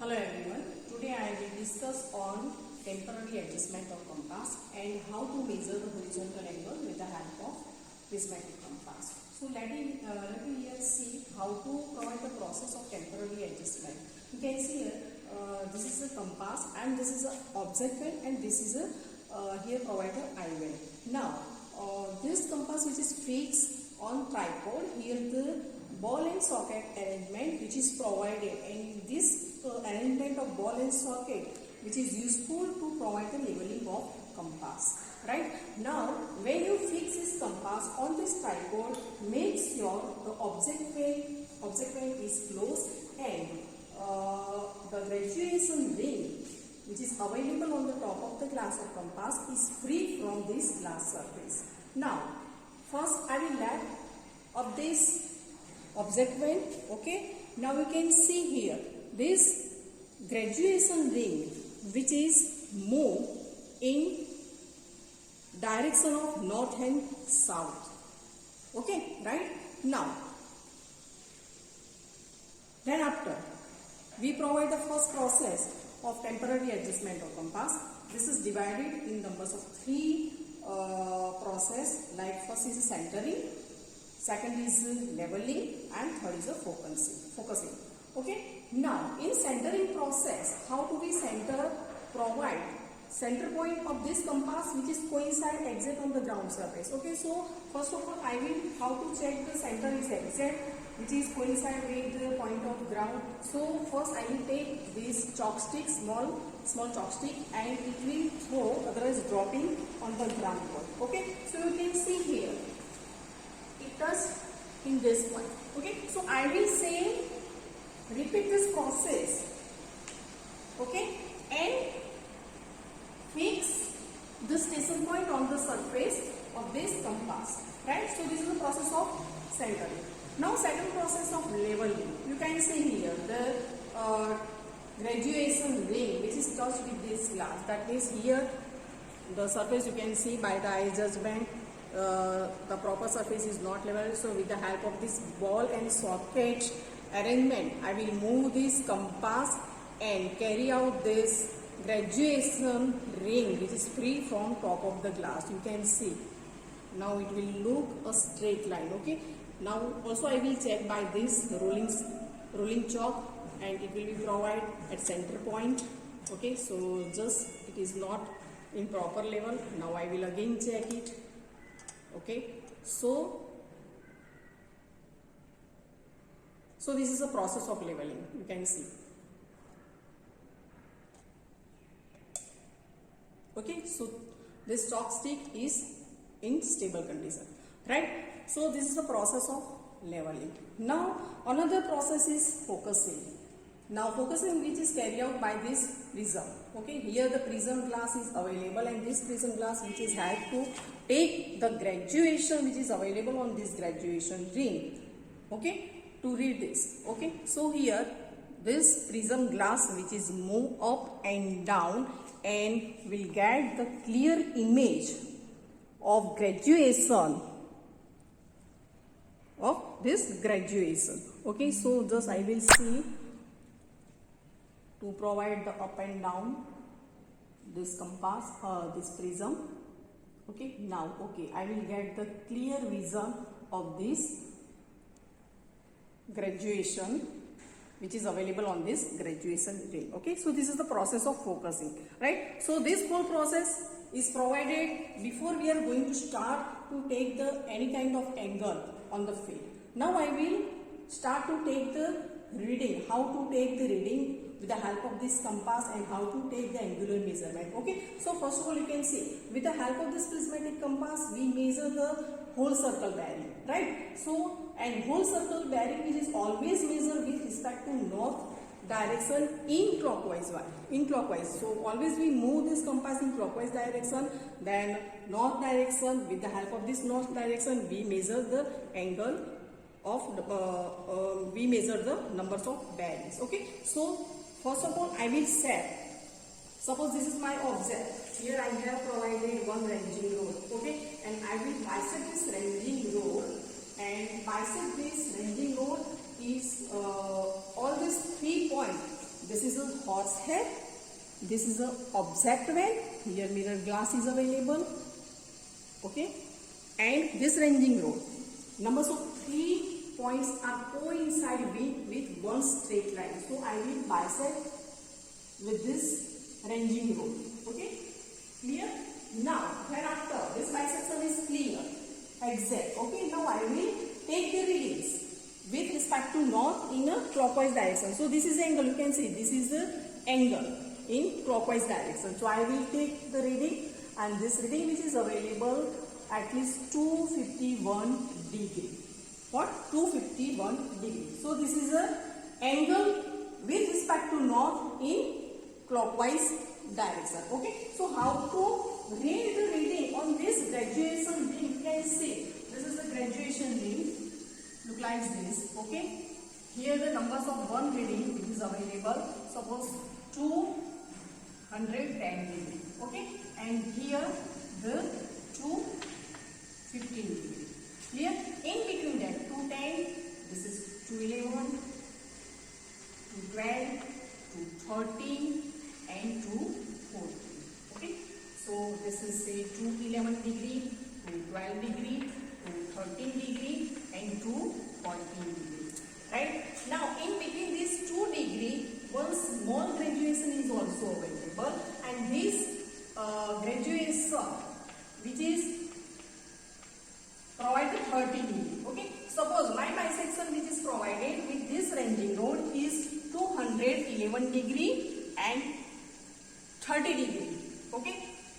Hello everyone. Today I will discuss on temporary adjustment of compass and how to measure the horizontal angle with the help of prismatic compass. So let me here see how to provide the process of temporary adjustment. You can see here this is a compass and this is a object band and this is a here provided eye band. Now this compass which is fixed on tripod, here the ball and socket arrangement which is provided, and this arrangement of ball and socket which is useful to provide the leveling of compass. Right now, when you fix this compass on this tripod, make sure the object band is closed and the graduation ring which is available on the top of the glass of compass is free from this glass surface. Now, first I will let up this object band. Okay, now you can see here this graduation ring which is moved in direction of north and south. Okay, right? Now, then after we provide the first process of temporary adjustment of compass. This is divided in numbers of three process. Like first is centering, second is leveling, and third is focusing. Okay. Now in centering process, how do we provide center point of this compass which is coincide exact on the ground surface. Okay, so first of all I will how to check the center is exact which is coincide with the point of ground. So first I will take this chalk stick, small chalk stick, and it will throw, otherwise dropping on the ground point. Okay, so you can see here it does in this point. Okay, so I will say repeat this process. Okay, and fix the station point on the surface of this compass. Right, so this is the process of centering. Now second process of leveling. You can see here the graduation ring which is touched with this glass. That means here the surface you can see by the eye judgment the proper surface is not level. So with the help of this ball and socket arrangement, I will move this compass and carry out this graduation ring which is free from top of the glass. You can see now it will look a straight line. Okay, now also I will check by this rolling chalk and it will be provided at center point. Okay, so just it is not in proper level. Now I will again check it. Okay, so this is a process of leveling. You can see. Okay, so this chalk stick is in stable condition, right? So this is the process of leveling. Now another process is focusing. Now focusing which is carried out by this prism. Okay, here the prism glass is available and this prism glass which is helped to take the graduation which is available on this graduation ring. Okay, to read this. Okay, so here this prism glass which is move up and down and will get the clear image of graduation of this graduation. Okay, so just I will see to provide the up and down this compass, this prism. Okay, now okay, I will get the clear vision of this graduation which is available on this graduation ring. Okay, so this is the process of focusing, right? So this whole process is provided before we are going to start to take the any kind of angle on the field. Now I will start to take the reading, how to take the reading with the help of this compass and how to take the angular measurement. Okay, so first of all you can see with the help of this prismatic compass we measure the whole circle bearing, right? So and whole circle bearing which is always measured with respect to north direction in clockwise. So always we move this compass in clockwise direction, then north direction. With the help of this north direction we measure the angle of we measure the numbers of bearings. Okay, so first of all I will set, suppose this is my object, here I have provided one ranging rod. Okay, and I will bisect this ranging rod, and bisect this ranging rod is all these 3 points this is a horsehair, this is a object van, here mirror glass is available, okay, and this ranging rod. Numbers of 3 points are coincide with one straight line. So I will bisect with this ranging rod. Okay, clear? Now, thereafter, this bisection is clear, exact. Okay, now I will take the readings with respect to north in a clockwise direction. So this is the angle, you can see this is the angle in clockwise direction. So I will take the reading, and this reading which is available at least 251 degree. What? 251 degree. So this is a angle with respect to north in clockwise direction. Okay. So how to read the reading on this graduation ring? You can see this is the graduation ring. Look like this. Okay. Here the numbers of one reading which is available. Suppose 210 degree. Okay. And here the 215 degree. Clear? In between that 210, this is 211, 212, 213 and 214. Okay. So this is say 211 degree, 212 degree, 213 degree and 214 degree. Right? Now in between these 2 degree, one small graduation is also available, and this graduation which is provided 30 degree. Okay. Suppose my bisection which is provided with this ranging rod is 211 degree and 30 degree. Okay.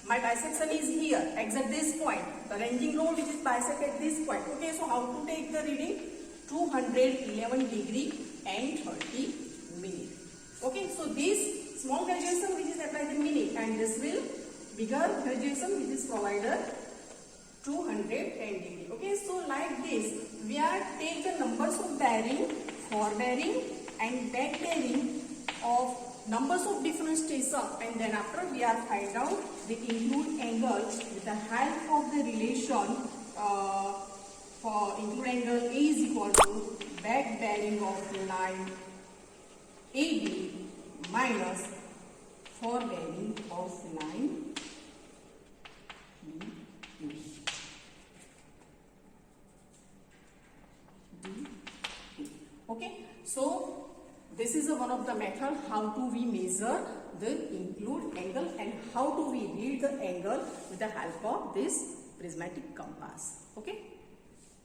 My bisection is here, exact this point. The ranging rod which is bisected at this point. Okay. So how to take the reading? 211 degree and 30 minute. Okay. So this small graduation which is applied in minute, and this will bigger graduation which is provided 210 degree. Okay, so like this, we are take the numbers of bearing, for bearing and back bearing of numbers of different stations, and then after we are find out the include angle with the help of the relation for include angle A is equal to back bearing of line AB minus for bearing of line BB. Okay, so this is one of the method how to we measure the include angle and how do we read the angle with the help of this prismatic compass. Okay.